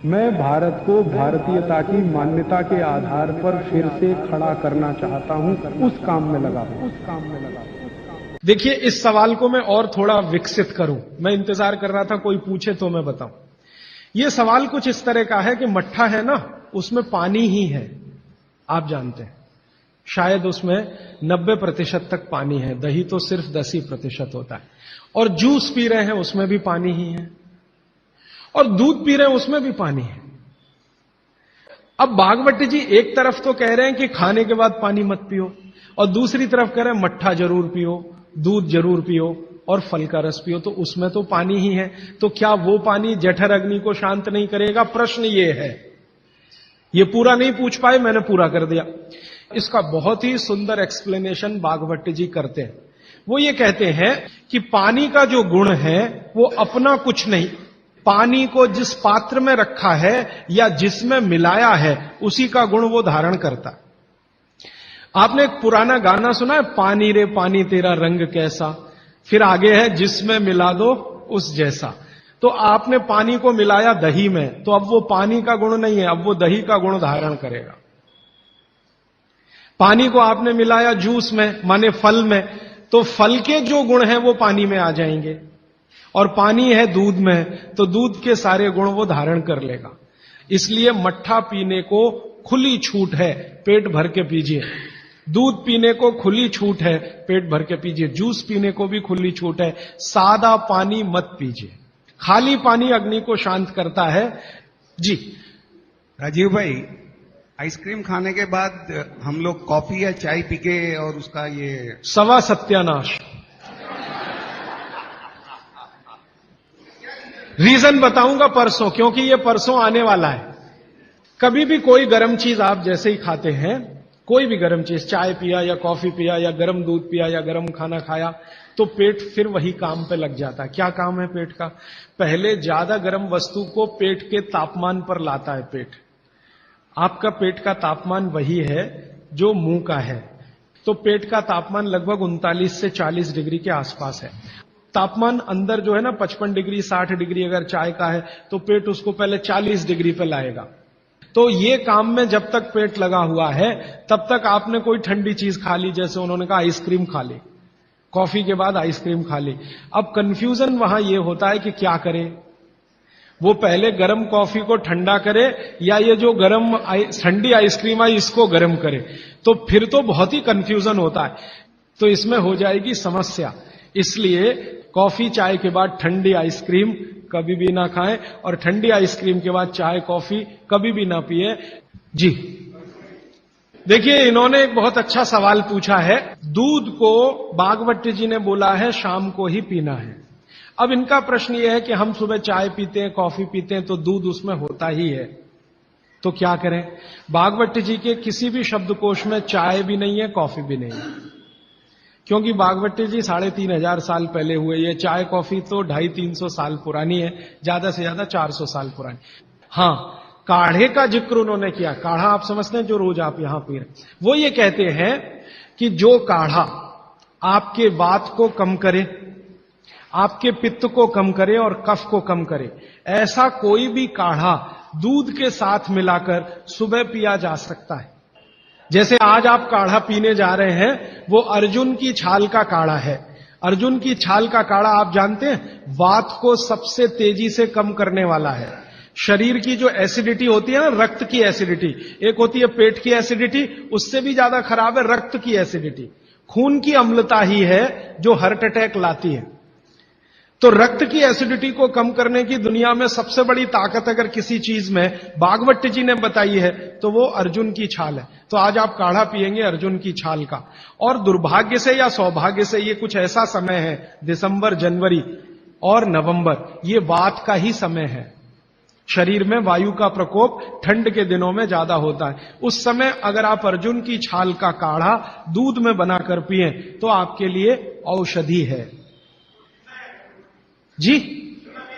मैं भारत को भारतीयता की मान्यता के आधार पर फिर से खड़ा करना चाहता हूं, उस काम में लगा हूं। देखिए, इस सवाल को मैं और थोड़ा विकसित करूं। मैं इंतजार कर रहा था कोई पूछे तो मैं बताऊं। यह सवाल कुछ इस तरह का है कि मट्ठा है ना, उसमें पानी ही है, आप जानते हैं। शायद उसमें 90% तक पानी है, दही तो सिर्फ 10% होता है। और जूस पी रहे हैं उसमें भी पानी ही है, और दूध पी रहे हैं उसमें भी पानी है। अब भागवत जी एक तरफ तो कह रहे हैं कि खाने के बाद पानी मत पियो, और दूसरी तरफ कह रहे हैं मट्ठा जरूर पियो, दूध जरूर पियो और फल का रस पियो, तो उसमें तो पानी ही है। तो क्या वो पानी जठर अग्नि को शांत नहीं करेगा? प्रश्न ये है। ये पूरा नहीं पूछ पाए, मैंने पूरा कर दिया। इसका बहुत ही सुंदर एक्सप्लेनेशन भागवत जी करते हैं। वो ये कहते हैं कि पानी का जो गुण है वो अपना कुछ नहीं, पानी को जिस पात्र में रखा है या जिसमें मिलाया है उसी का गुण वो धारण करता है। आपने एक पुराना गाना सुना है, पानी रे पानी तेरा रंग कैसा, फिर आगे है जिसमें मिला दो उस जैसा। तो आपने पानी को मिलाया दही में, तो अब वो पानी का गुण नहीं है, अब वो दही का गुण धारण करेगा। पानी को आपने मिलाया जूस में, माने फल में, तो फल के जो गुण हैं वो पानी में आ जाएंगे। और पानी है दूध में, तो दूध के सारे गुण वो धारण कर लेगा। इसलिए मट्ठा पीने को खुली छूट है, पेट भर के पीजिए। दूध पीने को खुली छूट है, पेट भर के पीजिए। जूस पीने को भी खुली छूट है, सादा पानी मत पीजिए। खाली पानी अग्नि को शांत करता है। जी राजीव भाई, आइसक्रीम खाने के बाद हम लोग कॉफी या चाय पी के और उसका ये सवा सत्यानाश। रीजन बताऊंगा परसों, क्योंकि ये परसों आने वाला है। कभी भी कोई गर्म चीज आप जैसे ही खाते हैं, कोई भी गर्म चीज, चाय पिया या कॉफी पिया या गर्म दूध पिया या गर्म खाना खाया, तो पेट फिर वही काम पे लग जाता है। क्या काम है पेट का? पहले ज्यादा गर्म वस्तु को पेट के तापमान पर लाता है पेट। आपका पेट का तापमान वही है जो मुंह का है, तो पेट का तापमान लगभग 39 से 40 डिग्री के आसपास है। तापमान अंदर जो है ना 55 डिग्री 60 डिग्री अगर चाय का है, तो पेट उसको पहले 40 डिग्री पे लाएगा। तो ये काम में जब तक पेट लगा हुआ है तब तक आपने कोई ठंडी चीज खा ली, जैसे उन्होंने कहा आइसक्रीम खा ली, कॉफी के बाद आइसक्रीम खा ली। अब कंफ्यूजन वहां ये होता है कि क्या करे, वो पहले गर्म कॉफी को ठंडा करे या ये जो गर्म ठंडी आइसक्रीम आई इसको गर्म करे। तो फिर तो बहुत ही कंफ्यूजन होता है, तो इसमें हो जाएगी समस्या। इसलिए कॉफी चाय के बाद ठंडी आइसक्रीम कभी भी ना खाएं, और ठंडी आइसक्रीम के बाद चाय कॉफी कभी भी ना पिए। जी देखिए, इन्होंने एक बहुत अच्छा सवाल पूछा है। दूध को भागवत जी ने बोला है शाम को ही पीना है। अब इनका प्रश्न यह है कि हम सुबह चाय पीते हैं, कॉफी पीते हैं, तो दूध उसमें होता ही है, तो क्या करें? भागवत जी के किसी भी शब्दकोश में चाय भी नहीं है, कॉफी भी नहीं है, क्योंकि भागवत जी 3500 साल पहले हुए। ये चाय कॉफी तो 250-300 साल पुरानी है, ज्यादा से ज्यादा 400 साल पुरानी। हां, काढ़े का जिक्र उन्होंने किया। काढ़ा आप समझते हैं, जो रोज आप यहां पी रहे, वो ये कहते हैं कि जो काढ़ा आपके वात को कम करे, आपके पित्त को कम करे और कफ को कम करे, ऐसा कोई भी काढ़ा दूध के साथ मिलाकर सुबह पिया जा सकता है। जैसे आज आप काढ़ा पीने जा रहे हैं, वो अर्जुन की छाल का काढ़ा है। अर्जुन की छाल का काढ़ा आप जानते हैं, वात को सबसे तेजी से कम करने वाला है। शरीर की जो एसिडिटी होती है ना, रक्त की एसिडिटी, एक होती है पेट की एसिडिटी, उससे भी ज्यादा खराब है रक्त की एसिडिटी। खून की अम्लता ही है जो हार्ट अटैक लाती है। तो रक्त की एसिडिटी को कम करने की दुनिया में सबसे बड़ी ताकत अगर किसी चीज में भागवत जी ने बताई है तो वो अर्जुन की छाल है। तो आज आप काढ़ा पिएंगे अर्जुन की छाल का। और दुर्भाग्य से या सौभाग्य से ये कुछ ऐसा समय है, दिसंबर, जनवरी और नवंबर, ये वात का ही समय है। शरीर में वायु का प्रकोप ठंड के दिनों में ज्यादा होता है। उस समय अगर आप अर्जुन की छाल का काढ़ा दूध में बनाकर पिए तो आपके लिए औषधि है। जी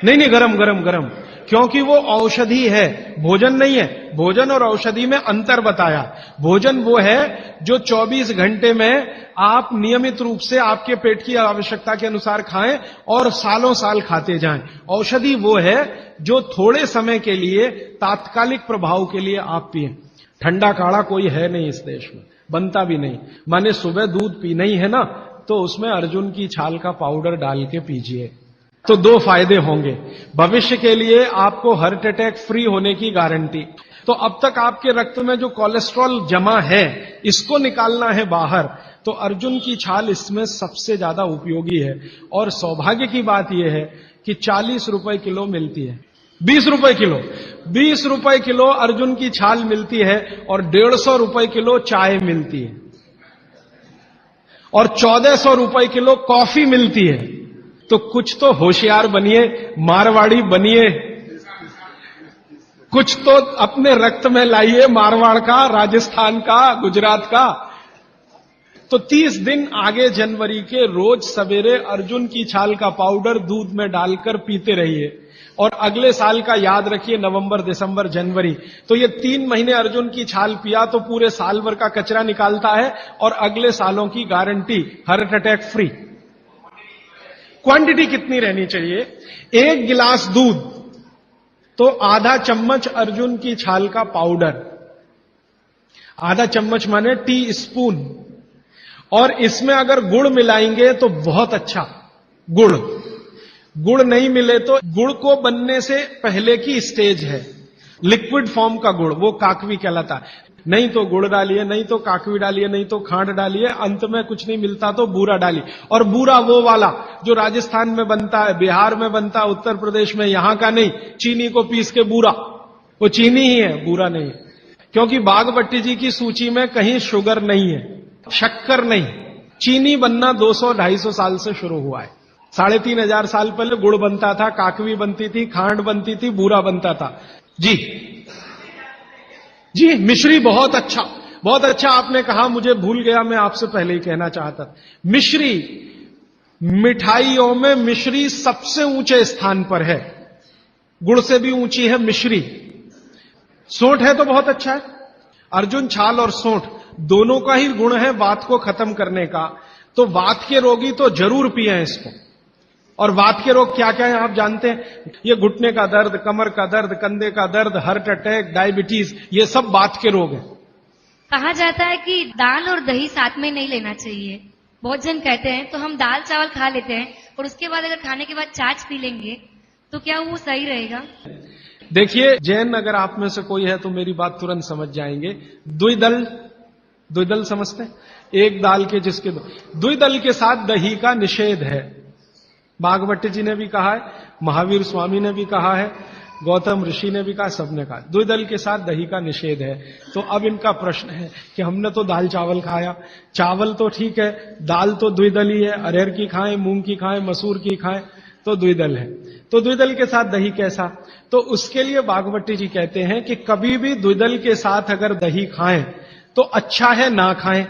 नहीं, गरम गरम गरम, क्योंकि वो औषधि है, भोजन नहीं है। भोजन और औषधि में अंतर बताया। भोजन वो है जो 24 घंटे में आप नियमित रूप से आपके पेट की आवश्यकता के अनुसार खाएं और सालों साल खाते जाएं। औषधि वो है जो थोड़े समय के लिए, तात्कालिक प्रभाव के लिए आप पिएं। ठंडा काढ़ा कोई है नहीं इस देश में, बनता भी नहीं। माने सुबह दूध पीना ही है ना, तो उसमें अर्जुन की छाल का पाउडर डाल के पीजिए, तो 2 फायदे होंगे। भविष्य के लिए आपको हार्ट अटैक फ्री होने की गारंटी। तो अब तक आपके रक्त में जो कोलेस्ट्रॉल जमा है, इसको निकालना है बाहर, तो अर्जुन की छाल इसमें सबसे ज्यादा उपयोगी है। और सौभाग्य की बात यह है कि 40 रुपए किलो मिलती है, 20 रुपए किलो, 20 रुपए किलो अर्जुन की छाल मिलती है और 150 रुपए किलो चाय मिलती है और 1400 रुपए किलो कॉफी मिलती है। तो कुछ तो होशियार बनिए, मारवाड़ी बनिए, कुछ तो अपने रक्त में लाइए, मारवाड़ का, राजस्थान का, गुजरात का। तो 30 दिन आगे जनवरी के रोज सवेरे अर्जुन की छाल का पाउडर दूध में डालकर पीते रहिए। और अगले साल का याद रखिए, नवंबर, दिसंबर, जनवरी, तो ये 3 महीने अर्जुन की छाल पिया तो पूरे साल भर का कचरा निकालता है और अगले सालों की guarantee, heart attack free. Quantity कितनी रहनी चाहिए? 1 गिलास दूध तो आधा चम्मच अर्जुन की छाल का पाउडर, आधा चम्मच माने टी स्पून। और इसमें अगर गुड़ मिलाएंगे तो बहुत अच्छा। गुड़ नहीं मिले तो गुड़ को बनने से पहले की स्टेज है, लिक्विड फॉर्म का गुड़, वो काकवी कहलाता है। नहीं तो गुड़ डालिए, नहीं तो काकवी डालिए, नहीं तो खांड डालिए, अंत में कुछ नहीं मिलता तो बूरा डालिए। और बूरा वो वाला जो राजस्थान में बनता है, बिहार में बनता है, उत्तर प्रदेश में, यहां का नहीं। चीनी को पीस के बूरा, वो चीनी ही है, बूरा नहीं है। क्योंकि बागभट्टी जी की सूची में कहीं शुगर नहीं है, शक्कर नहीं। चीनी बनना 200-250 साल से शुरू हुआ है। 3500 साल पहले गुड़ बनता था, काकवी बनती थी, खांड बनती थी, बूरा बनता था। जी मिश्री बहुत अच्छा, बहुत अच्छा आपने कहा, मुझे भूल गया, मैं आपसे पहले ही कहना चाहता था। मिश्री, मिठाइयों में मिश्री सबसे ऊंचे स्थान पर है, गुड़ से भी ऊंची है मिश्री। सोंठ है तो बहुत अच्छा है। अर्जुन छाल और सोंठ दोनों का ही गुण है वात को खत्म करने का। तो वात के रोगी तो जरूर पिए इसको। और वात के रोग क्या क्या है आप जानते हैं? ये घुटने का दर्द, कमर का दर्द, कंधे का दर्द, हार्ट अटैक, डायबिटीज, ये सब वात के रोग हैं। कहा जाता है कि दाल और दही साथ में नहीं लेना चाहिए। बहुत जन कहते हैं, तो हम दाल चावल खा लेते हैं और उसके बाद अगर खाने के बाद छाछ पी लेंगे तो क्या वो सही रहेगा? देखिए, जैन अगर आप में से कोई है तो मेरी बात तुरंत समझ जाएंगे। द्विदल समझते हैं? एक दाल के जिसके द्विदल के साथ दही का निषेध है। बागभट्टी जी ने भी कहा है, महावीर स्वामी ने भी कहा है, गौतम ऋषि ने भी कहा, सबने कहा द्विदल के साथ दही का निषेध है। तो अब इनका प्रश्न है कि हमने तो दाल चावल खाया, चावल तो ठीक है, दाल तो द्विदल ही है, अरहर की खाएं, मूंग की खाएं, मसूर की खाएं, तो द्विदल है। तो द्विदल के साथ दही कैसा? तो उसके लिए बागभट्टी जी कहते हैं कि कभी भी द्विदल के साथ अगर दही खाएं तो अच्छा है ना खाएं,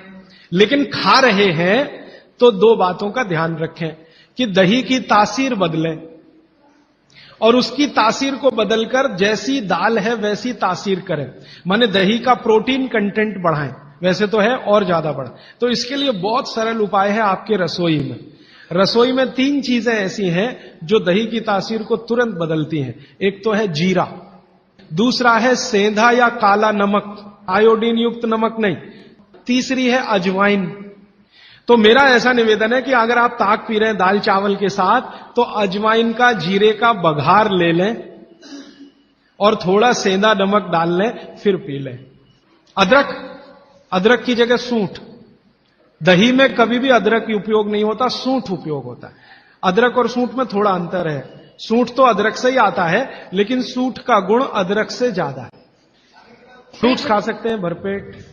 लेकिन खा रहे हैं तो 2 बातों का ध्यान रखें कि दही की तासीर बदले और उसकी तासीर को बदलकर जैसी दाल है वैसी तासीर करें। माने दही का प्रोटीन कंटेंट बढ़ाएं, वैसे तो है और ज्यादा बढ़ाएं। तो इसके लिए बहुत सरल उपाय है आपके रसोई में। रसोई में 3 चीजें ऐसी हैं जो दही की तासीर को तुरंत बदलती हैं। एक तो है जीरा, दूसरा है सेंधा या काला नमक, आयोडीन युक्त नमक नहीं, तीसरी है अजवाइन। तो मेरा ऐसा निवेदन है कि अगर आप ताक पी रहे हैं दाल चावल के साथ, तो अजवाइन का, जीरे का बघार ले लें और थोड़ा सेंधा नमक डाल लें, फिर पी लें। अदरक की जगह सूंठ। दही में कभी भी अदरक उपयोग नहीं होता, सूंठ उपयोग होता है। अदरक और सूंठ में थोड़ा अंतर है। सूंठ तो अदरक से ही आता है, लेकिन सूंठ का गुण अदरक से ज्यादा है। फ्रूट्स खा सकते हैं भरपेट।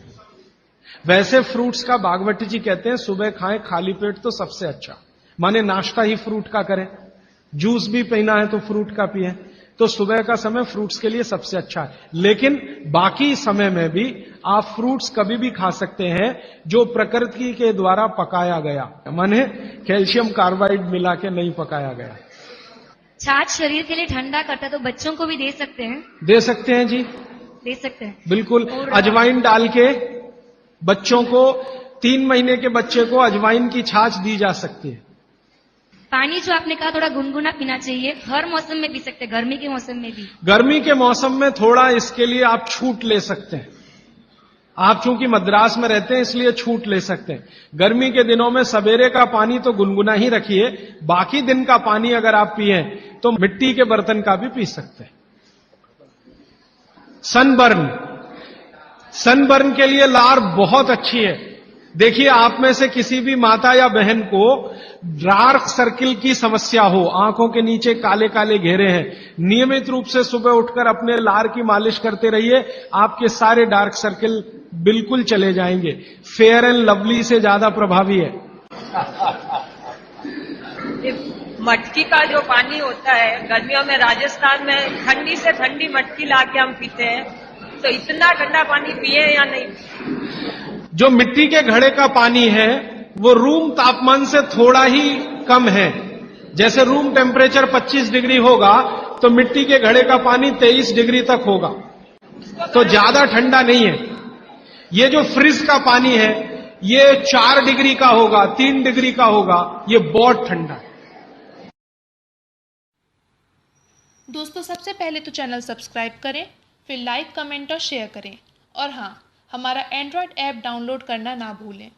वैसे फ्रूट्स का बागभट्टी जी कहते हैं सुबह खाएं खाली पेट तो सबसे अच्छा, माने नाश्ता ही फ्रूट का करें, जूस भी पीना है तो फ्रूट का पिए, तो सुबह का समय फ्रूट्स के लिए सबसे अच्छा है। लेकिन बाकी समय में भी आप फ्रूट्स कभी भी खा सकते हैं जो प्रकृति के द्वारा पकाया गया, माने कैल्शियम कार्बाइड मिला के नहीं पकाया गया। छाछ शरीर के लिए ठंडा करता है, तो बच्चों को भी दे सकते हैं? दे सकते हैं जी, दे सकते हैं। बिल्कुल। और अजवाइन डाल के बच्चों को, 3 महीने के बच्चे को अजवाइन की छाछ दी जा सकती है। पानी जो आपने कहा थोड़ा गुनगुना पीना चाहिए, हर मौसम में पी सकते हैं, गर्मी के मौसम में भी? गर्मी के मौसम में थोड़ा इसके लिए आप छूट ले सकते हैं। आप चूंकि मद्रास में रहते हैं इसलिए छूट ले सकते हैं। गर्मी के दिनों में सवेरे का पानी तो गुनगुना ही रखिए, बाकी दिन का पानी अगर आप पिए तो मिट्टी के बर्तन का भी पी सकते हैं। सनबर्न के लिए लार बहुत अच्छी है। देखिए, आप में से किसी भी माता या बहन को डार्क सर्किल की समस्या हो, आंखों के नीचे काले काले घेरे हैं, नियमित रूप से सुबह उठकर अपने लार की मालिश करते रहिए, आपके सारे डार्क सर्किल बिल्कुल चले जाएंगे। फेयर एंड लवली से ज्यादा प्रभावी है। मटकी का जो पानी होता है, गर्मियों में राजस्थान में ठंडी से ठंडी मटकी लाके हम पीते हैं, तो इतना ठंडा पानी पिए या नहीं? जो मिट्टी के घड़े का पानी है वो रूम तापमान से थोड़ा ही कम है। जैसे रूम टेम्परेचर 25 डिग्री होगा तो मिट्टी के घड़े का पानी 23 डिग्री तक होगा, तो ज्यादा ठंडा नहीं है। ये जो फ्रिज का पानी है ये 4 डिग्री का होगा, 3 डिग्री का होगा, ये बहुत ठंडा है। दोस्तों, सबसे पहले तो चैनल सब्सक्राइब करें, फिर लाइक, कमेंट और शेयर करें, और हाँ, हमारा एंड्रॉयड ऐप डाउनलोड करना ना भूलें।